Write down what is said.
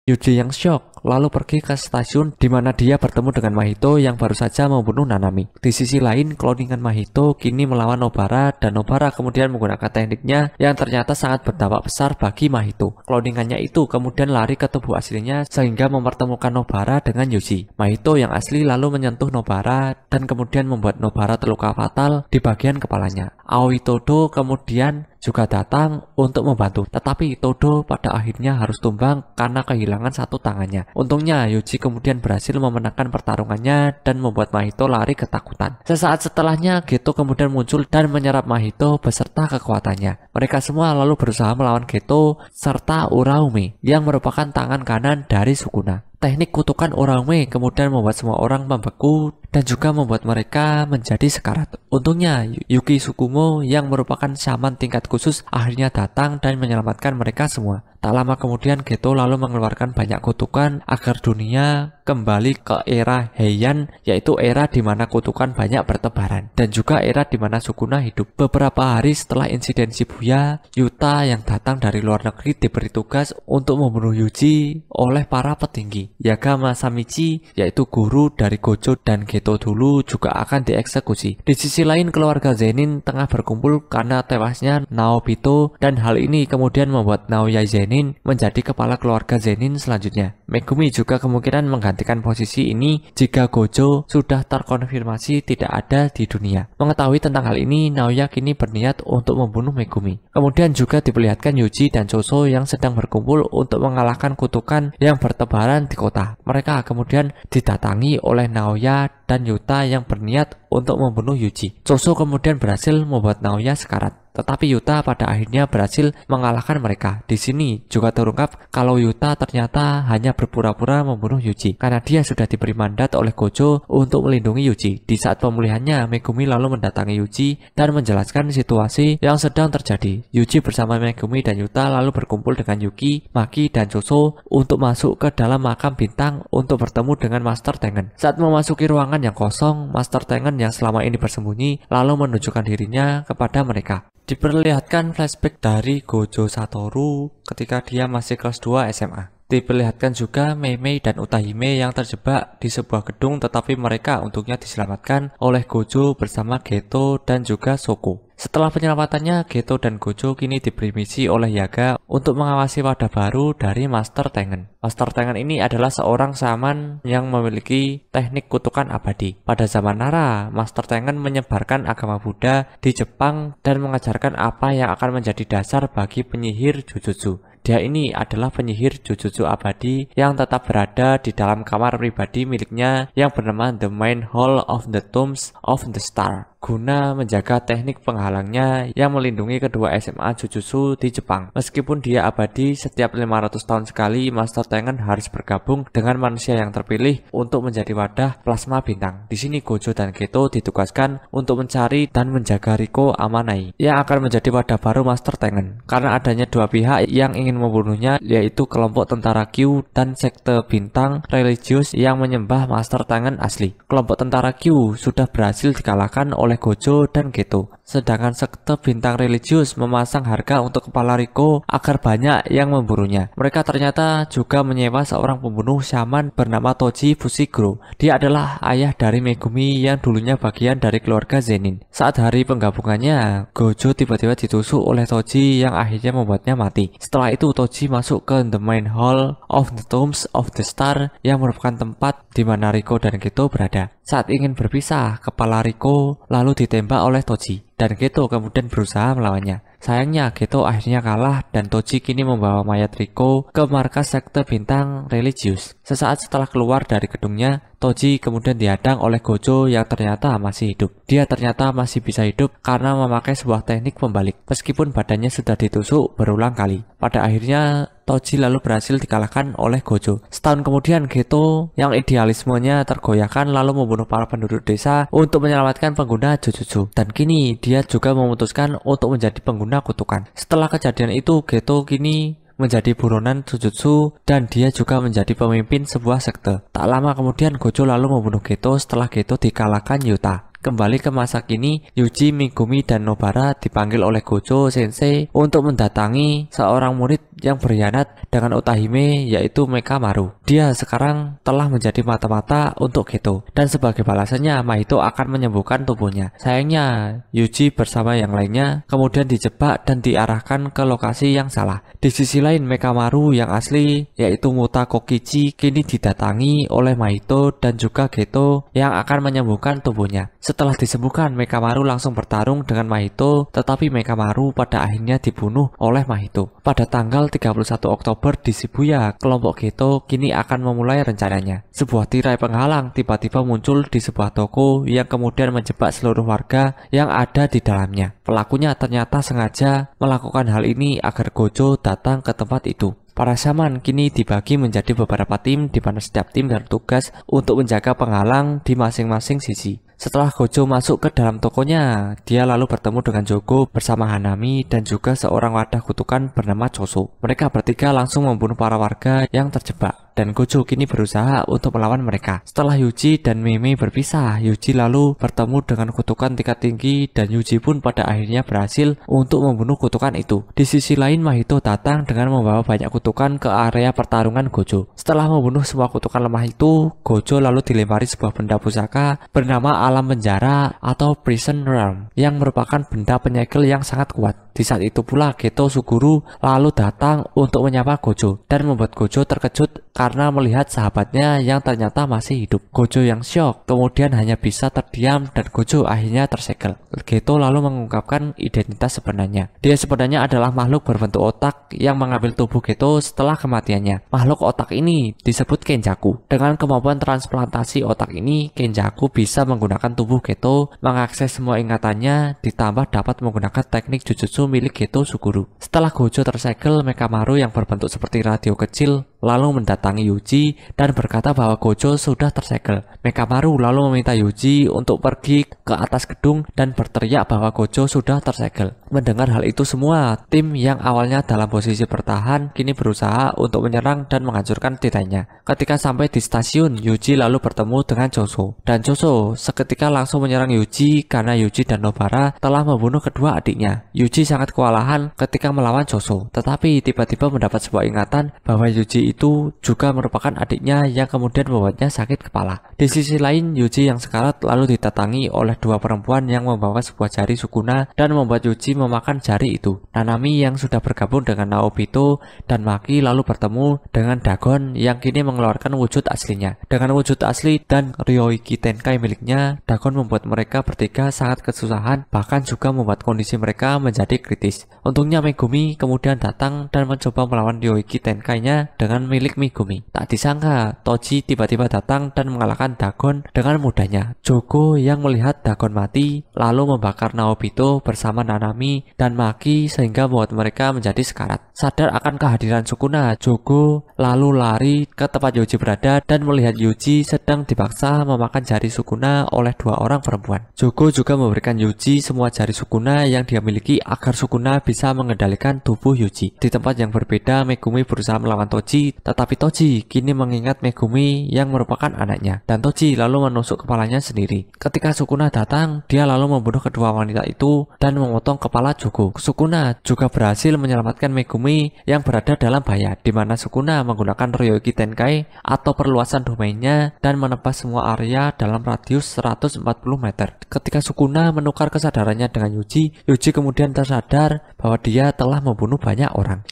Yuji yang syok lalu pergi ke stasiun di mana dia bertemu dengan Mahito yang baru saja membunuh Nanami. Di sisi lain, kloningan Mahito kini melawan Nobara dan Nobara kemudian menggunakan tekniknya yang ternyata sangat berdampak besar bagi Mahito. Kloningannya itu kemudian lari ke tubuh aslinya sehingga mempertemukan Nobara dengan Yuji. Mahito yang asli lalu menyentuh Nobara dan kemudian membuat Nobara terluka fatal di bagian kepalanya. Aoi Todo kemudian juga datang untuk membantu, tetapi Todo pada akhirnya harus tumbang karena kehilangan satu tangannya. Untungnya Yuji kemudian berhasil memenangkan pertarungannya dan membuat Mahito lari ketakutan. Sesaat setelahnya Geto kemudian muncul dan menyerap Mahito beserta kekuatannya. Mereka semua lalu berusaha melawan Geto serta Uraume yang merupakan tangan kanan dari Sukuna. Teknik kutukan Uraume kemudian membuat semua orang membeku dan juga membuat mereka menjadi sekarat. Untungnya Yuki Tsukumo yang merupakan shaman tingkat khusus akhirnya datang dan menyelamatkan mereka semua. Tak lama kemudian Geto lalu mengeluarkan banyak kutukan agar dunia kembali ke era Heian, yaitu era di mana kutukan banyak bertebaran dan juga era di mana Sukuna hidup. Beberapa hari setelah insiden Shibuya, Yuta yang datang dari luar negeri diberi tugas untuk membunuh Yuji oleh para petinggi. Yaga Masamichi, yaitu guru dari Gojo dan Geto dulu, juga akan dieksekusi. Di sisi lain, keluarga Zenin tengah berkumpul karena tewasnya Naobito dan hal ini kemudian membuat Naoya Zenin menjadi kepala keluarga Zenin selanjutnya. Megumi juga kemungkinan menggantikan posisi ini jika Gojo sudah terkonfirmasi tidak ada di dunia. Mengetahui tentang hal ini, Naoya kini berniat untuk membunuh Megumi. Kemudian juga diperlihatkan Yuji dan Choso yang sedang berkumpul untuk mengalahkan kutukan yang bertebaran di kota. Mereka kemudian didatangi oleh Naoya dan Yuta yang berniat untuk membunuh Yuji. Choso kemudian berhasil membuat Naoya sekarat. Tetapi Yuta pada akhirnya berhasil mengalahkan mereka. Di sini juga terungkap kalau Yuta ternyata hanya berpura-pura membunuh Yuji karena dia sudah diberi mandat oleh Gojo untuk melindungi Yuji. Di saat pemulihannya, Megumi lalu mendatangi Yuji dan menjelaskan situasi yang sedang terjadi. Yuji bersama Megumi dan Yuta lalu berkumpul dengan Yuki, Maki, dan Choso untuk masuk ke dalam makam bintang untuk bertemu dengan Master Tengen. Saat memasuki ruangan yang kosong, Master Tengen yang selama ini bersembunyi lalu menunjukkan dirinya kepada mereka. Diperlihatkan flashback dari Gojo Satoru ketika dia masih kelas 2 SMA. Diperlihatkan juga Meimei dan Utahime yang terjebak di sebuah gedung, tetapi mereka untungnya diselamatkan oleh Gojo bersama Geto dan juga Shoko. Setelah penyelamatannya, Geto dan Gojo kini diberi misi oleh Yaga untuk mengawasi wadah baru dari Master Tengen. Master Tengen ini adalah seorang shaman yang memiliki teknik kutukan abadi. Pada zaman Nara, Master Tengen menyebarkan agama Buddha di Jepang dan mengajarkan apa yang akan menjadi dasar bagi penyihir Jujutsu. Dia ini adalah penyihir Jujutsu abadi yang tetap berada di dalam kamar pribadi miliknya yang bernama The Main Hall of the Tombs of the Star, guna menjaga teknik penghalangnya yang melindungi kedua SMA Jujutsu di Jepang. Meskipun dia abadi, setiap 500 tahun sekali Master Tengen harus bergabung dengan manusia yang terpilih untuk menjadi wadah plasma bintang. Di sini Gojo dan Geto ditugaskan untuk mencari dan menjaga Riko Amanai yang akan menjadi wadah baru Master Tengen. Karena adanya dua pihak yang ingin membunuhnya, yaitu kelompok tentara Q dan sekte bintang religius yang menyembah Master Tengen asli. Kelompok tentara Q sudah berhasil dikalahkan oleh Gojo dan Geto, sedangkan sekte bintang religius memasang harga untuk kepala Riko agar banyak yang memburunya. Mereka ternyata juga menyewa seorang pembunuh shaman bernama Toji Fushiguro. Dia adalah ayah dari Megumi yang dulunya bagian dari keluarga Zenin. Saat hari penggabungannya, Gojo tiba-tiba ditusuk oleh Toji yang akhirnya membuatnya mati. Setelah itu Toji masuk ke The Main Hall of the Tombs of the Star yang merupakan tempat di mana Riko dan Geto berada. Saat ingin berpisah, kepala Riko lalu ditembak oleh Toji dan Geto kemudian berusaha melawannya. Sayangnya Geto akhirnya kalah dan Toji kini membawa mayat Riko ke markas sekte bintang religius. Sesaat setelah keluar dari gedungnya, Toji kemudian dihadang oleh Gojo yang ternyata masih hidup. Dia ternyata masih bisa hidup karena memakai sebuah teknik pembalik, meskipun badannya sudah ditusuk berulang kali. Pada akhirnya Toji lalu berhasil dikalahkan oleh Gojo. Setahun kemudian Geto yang idealismenya tergoyahkan lalu membunuh para penduduk desa untuk menyelamatkan pengguna Jujutsu. Dan kini dia juga memutuskan untuk menjadi pengguna kutukan. Setelah kejadian itu, Geto kini menjadi buronan Jujutsu dan dia juga menjadi pemimpin sebuah sekte. Tak lama kemudian Gojo lalu membunuh Geto setelah Geto dikalahkan Yuta. Kembali ke masa kini, Yuji, Megumi, dan Nobara dipanggil oleh Gojo Sensei untuk mendatangi seorang murid yang berkhianat dengan Utahime yaitu Mekamaru. Dia sekarang telah menjadi mata-mata untuk Geto, dan sebagai balasannya Mahito akan menyembuhkan tubuhnya. Sayangnya Yuji bersama yang lainnya kemudian dijebak dan diarahkan ke lokasi yang salah. Di sisi lain Mekamaru yang asli yaitu Muta Kokichi kini didatangi oleh Mahito dan juga Geto yang akan menyembuhkan tubuhnya. Setelah disembuhkan, Mekamaru langsung bertarung dengan Mahito, tetapi Mekamaru pada akhirnya dibunuh oleh Mahito. Pada tanggal 31 Oktober di Shibuya, kelompok Geto kini akan memulai rencananya. Sebuah tirai penghalang tiba-tiba muncul di sebuah toko yang kemudian menjebak seluruh warga yang ada di dalamnya. Pelakunya ternyata sengaja melakukan hal ini agar Gojo datang ke tempat itu. Para shaman kini dibagi menjadi beberapa tim, di mana setiap tim bertugas untuk menjaga penghalang di masing-masing sisi. Setelah Gojo masuk ke dalam tokonya, dia lalu bertemu dengan Jogo bersama Hanami dan juga seorang wadah kutukan bernama Choso. Mereka bertiga langsung membunuh para warga yang terjebak, dan Gojo kini berusaha untuk melawan mereka. Setelah Yuji dan Meme berpisah, Yuji lalu bertemu dengan kutukan tingkat tinggi dan Yuji pun pada akhirnya berhasil untuk membunuh kutukan itu. Di sisi lain, Mahito datang dengan membawa banyak kutukan ke area pertarungan Gojo. Setelah membunuh semua kutukan lemah itu, Gojo lalu dilempari sebuah benda pusaka bernama alam penjara atau prison realm yang merupakan benda penyegel yang sangat kuat. Di saat itu pula Geto Suguru lalu datang untuk menyapa Gojo dan membuat Gojo terkejut karena melihat sahabatnya yang ternyata masih hidup. Gojo yang syok kemudian hanya bisa terdiam dan Gojo akhirnya tersegel. Geto lalu mengungkapkan identitas sebenarnya. Dia sebenarnya adalah makhluk berbentuk otak yang mengambil tubuh Geto setelah kematiannya. Makhluk otak ini disebut Kenjaku. Dengan kemampuan transplantasi otak ini, Kenjaku bisa menggunakan tubuh Geto, mengakses semua ingatannya, ditambah dapat menggunakan teknik Jujutsu milik Geto Suguru. Setelah Gojo tersegel, Mekamaru yang berbentuk seperti radio kecil lalu mendatangi Yuji dan berkata bahwa Gojo sudah tersegel. Mekamaru lalu meminta Yuji untuk pergi ke atas gedung dan berteriak bahwa Gojo sudah tersegel. Mendengar hal itu semua, tim yang awalnya dalam posisi bertahan kini berusaha untuk menyerang dan menghancurkan titanya. Ketika sampai di stasiun, Yuji lalu bertemu dengan Choso, dan Choso seketika langsung menyerang Yuji karena Yuji dan Nobara telah membunuh kedua adiknya. Yuji sangat kewalahan ketika melawan Choso, tetapi tiba-tiba mendapat sebuah ingatan bahwa Yuji itu juga merupakan adiknya yang kemudian membuatnya sakit kepala. Di sisi lain, Yuji yang sekarat lalu didatangi oleh dua perempuan yang membawa sebuah jari Sukuna dan membuat Yuji memakan jari itu. Nanami yang sudah bergabung dengan Naobito dan Maki lalu bertemu dengan Dagon yang kini mengeluarkan wujud aslinya. Dengan wujud asli dan Ryoiki Tenkai miliknya, Dagon membuat mereka bertiga sangat kesusahan, bahkan juga membuat kondisi mereka menjadi kritis. Untungnya Megumi kemudian datang dan mencoba melawan Ryoiki Tenkainya dengan milik Megumi. Tak disangka, Toji tiba-tiba datang dan mengalahkan Dagon dengan mudahnya. Jogo yang melihat Dagon mati lalu membakar Naobito bersama Nanami dan Maki sehingga membuat mereka menjadi sekarat. Sadar akan kehadiran Sukuna, Jogo lalu lari ke tempat Yuji berada dan melihat Yuji sedang dipaksa memakan jari Sukuna oleh dua orang perempuan. Jogo juga memberikan Yuji semua jari Sukuna yang dia miliki agar Sukuna bisa mengendalikan tubuh Yuji. Di tempat yang berbeda, Megumi berusaha melawan Toji, tetapi Toji kini mengingat Megumi yang merupakan anaknya, dan Toji lalu menusuk kepalanya sendiri. Ketika Sukuna datang, dia lalu membunuh kedua wanita itu dan memotong kepala Jogo. Sukuna juga berhasil menyelamatkan Megumi yang berada dalam bahaya, di mana Sukuna menggunakan Ryoiki Tenkai atau perluasan domainnya dan menebas semua area dalam radius 140 meter. Ketika Sukuna menukar kesadarannya dengan Yuji, Yuji kemudian tersadar bahwa dia telah membunuh banyak orang.